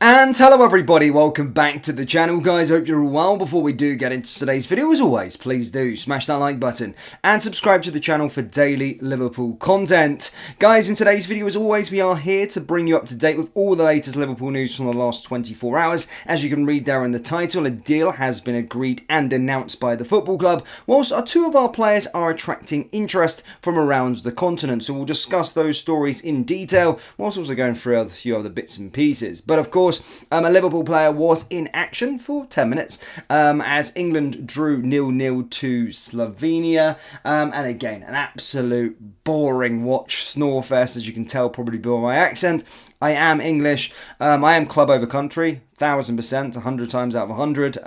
And hello everybody, welcome back to the channel guys, hope you're all well. Before we do get into today's video, as always, please do smash that like button and subscribe to the channel for daily Liverpool content. Guys, in today's video as always, we are here to bring you up to date with all the latest Liverpool news from the last 24 hours. As you can read there in the title, a deal has been agreed and announced by the football club, whilst two of our players are attracting interest from around the continent. So we'll discuss those stories in detail, whilst also going through a few other bits and pieces. But of course, a Liverpool player was in action for 10 minutes as England drew 0-0 to Slovenia. And again, an absolute boring watch, snore fest, as you can tell probably by my accent. I am English, I am club over country, 1000%, 100 times out of 100,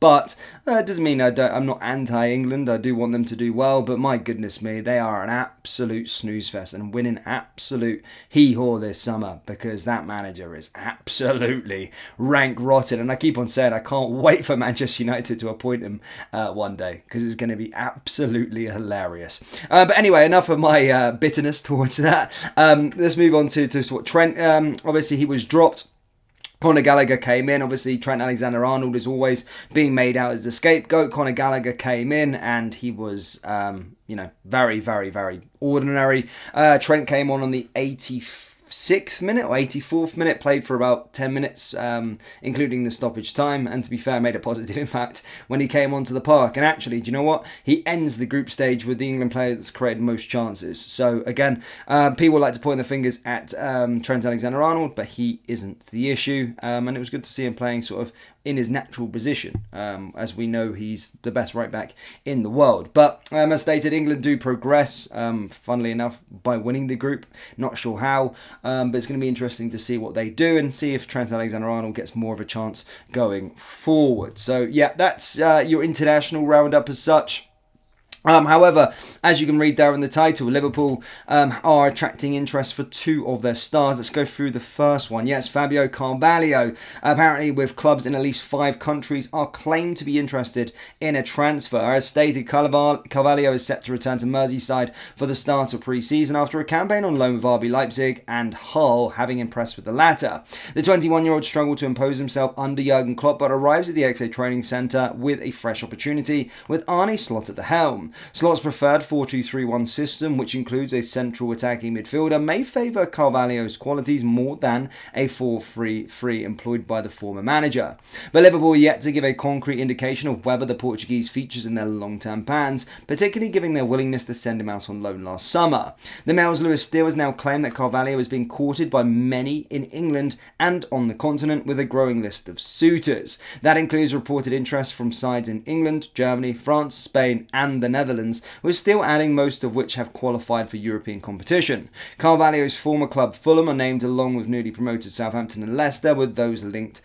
but it doesn't mean I'm not anti-England. I do want them to do well, but my goodness me, they are an absolute snooze fest and winning absolute hee-haw this summer, because that manager is absolutely rank rotten, and I keep on saying I can't wait for Manchester United to appoint him one day, because it's going to be absolutely hilarious. But anyway, enough of my bitterness towards that. Let's move on to what Trent, obviously he was dropped. Conor Gallagher came in. Obviously, Trent Alexander-Arnold is always being made out as a scapegoat. Conor Gallagher came in and he was, very, very, very ordinary. Trent came on the 86th minute or 84th minute, played for about 10 minutes, including the stoppage time, and to be fair, made a positive impact when he came onto the park. And actually, do you know what? He ends the group stage with the England player that's created most chances. So again, people like to point their fingers at Trent Alexander-Arnold, but he isn't the issue. And it was good to see him playing sort of in his natural position. As we know, he's the best right back in the world. But as stated, England do progress, funnily enough, by winning the group. Not sure how, but it's going to be interesting to see what they do and see if Trent Alexander-Arnold gets more of a chance going forward. So yeah, that's your international roundup as such. However, as you can read there in the title, Liverpool are attracting interest for two of their stars. Let's go through the first one. Yes, Fabio Carvalho, apparently with clubs in at least 5 countries, are claimed to be interested in a transfer. As stated, Carvalho is set to return to Merseyside for the start of pre-season after a campaign on loan with RB Leipzig and Hull, having impressed with the latter. The 21-year-old struggled to impose himself under Jurgen Klopp, but arrives at the XA training centre with a fresh opportunity, with Arne Slot at the helm. Slot's preferred 4-2-3-1 system, which includes a central attacking midfielder, may favour Carvalho's qualities more than a 4-3-3 employed by the former manager. But Liverpool are yet to give a concrete indication of whether the Portuguese features in their long-term plans, particularly given their willingness to send him out on loan last summer. The Mail's Lewis Steele has now claimed that Carvalho is being courted by many in England and on the continent, with a growing list of suitors. That includes reported interest from sides in England, Germany, France, Spain and the Netherlands, with still adding, most of which have qualified for European competition. Carvalho's former club Fulham are named along with newly promoted Southampton and Leicester, with those linked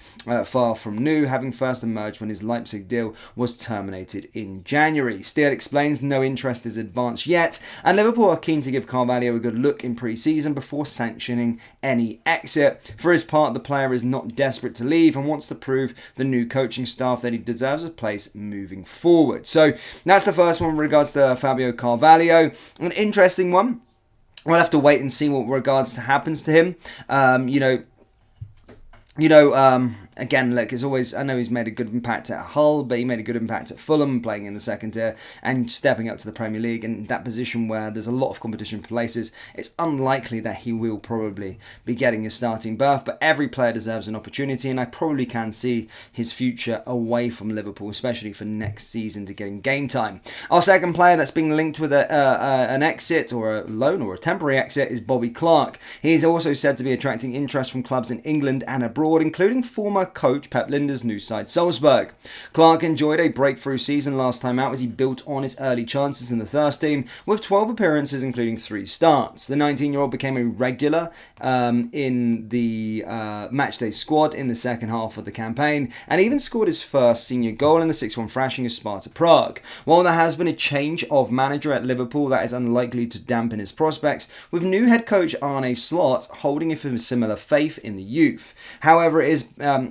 far from new, having first emerged when his Leipzig deal was terminated in January. Steele explains no interest is advanced yet, and Liverpool are keen to give Carvalho a good look in pre-season before sanctioning any exit. For his part, the player is not desperate to leave and wants to prove the new coaching staff that he deserves a place moving forward. So that's the first one in regards to Fabio Carvalho. An interesting one. We'll have to wait and see what regards to happens to him. Again, look, as always, I know he's made a good impact at Hull, but he made a good impact at Fulham, playing in the second tier and stepping up to the Premier League. And that position where there's a lot of competition for places, it's unlikely that he will probably be getting a starting berth. But every player deserves an opportunity, and I probably can see his future away from Liverpool, especially for next season, to getting game time. Our second player that's being linked with an exit or a loan or a temporary exit is Bobby Clark. He is also said to be attracting interest from clubs in England and abroad, including former coach Pep Lijnders' new side Salzburg. Clark enjoyed a breakthrough season last time out as he built on his early chances in the first team with 12 appearances including 3 starts. The 19-year-old became a regular in the matchday squad in the second half of the campaign and even scored his first senior goal in the 6-1 thrashing of Sparta Prague. While there has been a change of manager at Liverpool, that is unlikely to dampen his prospects, with new head coach Arne Slot holding a similar faith in the youth. However, it is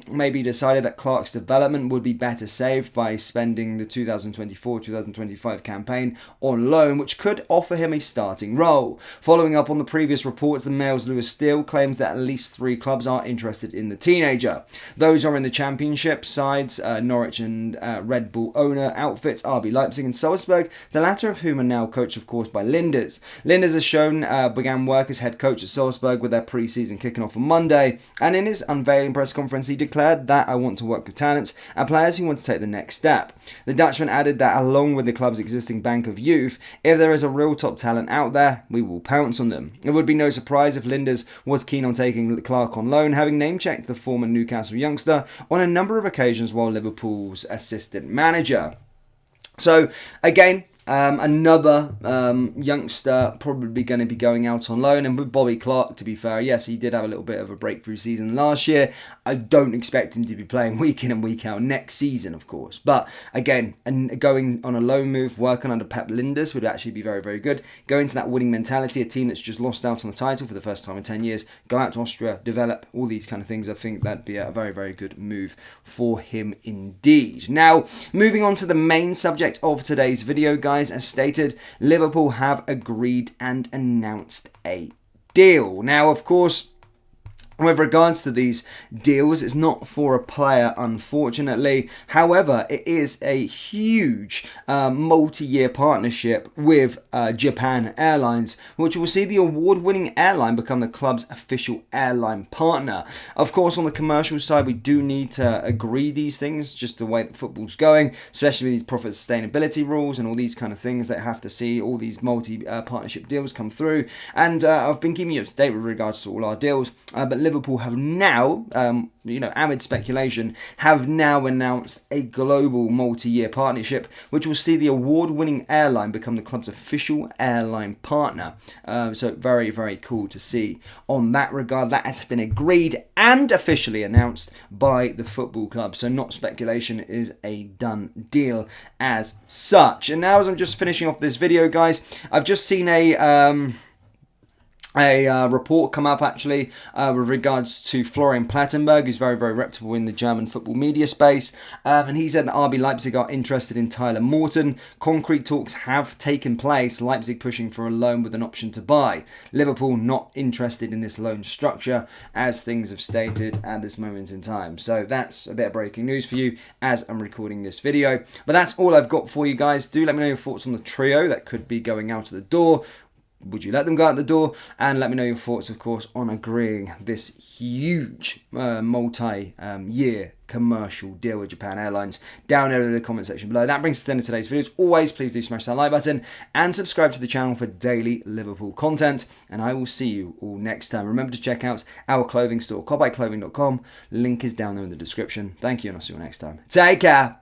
maybe decided that Clark's development would be better saved by spending the 2024-2025 campaign on loan, which could offer him a starting role. Following up on the previous reports, the Mail's Lewis Steele claims that at least 3 clubs are interested in the teenager. Those are in the Championship sides, Norwich and Red Bull owner outfits, RB Leipzig and Salzburg, the latter of whom are now coached, of course, by Linders. Linders has shown began work as head coach at Salzburg with their pre-season kicking off on Monday, and in his unveiling press conference he declared that I want to work with talents and players who want to take the next step. The Dutchman added that along with the club's existing bank of youth, if there is a real top talent out there, we will pounce on them. It would be no surprise if Linders was keen on taking Clark on loan, having name-checked the former Newcastle youngster on a number of occasions while Liverpool's assistant manager. So again, another youngster probably going to be going out on loan. And with Bobby Clark, to be fair, yes, he did have a little bit of a breakthrough season last year. I don't expect him to be playing week in and week out next season, of course. But again, and going on a loan move, working under Pep Linders would actually be very, very good. Go into that winning mentality, a team that's just lost out on the title for the first time in 10 years. Go out to Austria, develop all these kind of things. I think that'd be a very, very good move for him indeed. Now, moving on to the main subject of today's video, guys. As stated, Liverpool have agreed and announced a deal. Now, of course, with regards to these deals, it's not for a player, unfortunately. However, it is a huge multi-year partnership with Japan Airlines, which will see the award-winning airline become the club's official airline partner. Of course, on the commercial side, we do need to agree these things, just the way that football's going, especially these profit sustainability rules and all these kind of things that have to see all these multi-partnership deals come through. And I've been keeping you up to date with regards to all our deals, but Liverpool have now, amid speculation, have now announced a global multi-year partnership, which will see the award-winning airline become the club's official airline partner. So very, very cool to see on that regard. That has been agreed and officially announced by the football club. So not speculation, is a done deal as such. And now, as I'm just finishing off this video, guys, I've just seen a report come up actually with regards to Florian Plettenberg, who's very, very reputable in the German football media space. And he said that RB Leipzig are interested in Tyler Morton. Concrete talks have taken place, Leipzig pushing for a loan with an option to buy. Liverpool not interested in this loan structure, as things have stated at this moment in time. So that's a bit of breaking news for you as I'm recording this video. But that's all I've got for you guys. Do let me know your thoughts on the trio that could be going out of the door. Would you let them go out the door? And let me know your thoughts, of course, on agreeing this huge multi-year commercial deal with Japan Airlines down there in the comment section below. That brings us to the end of today's video. As always, please do smash that like button and subscribe to the channel for daily Liverpool content. And I will see you all next time. Remember to check out our clothing store, cobbyclothing.com. Link is down there in the description. Thank you, and I'll see you next time. Take care.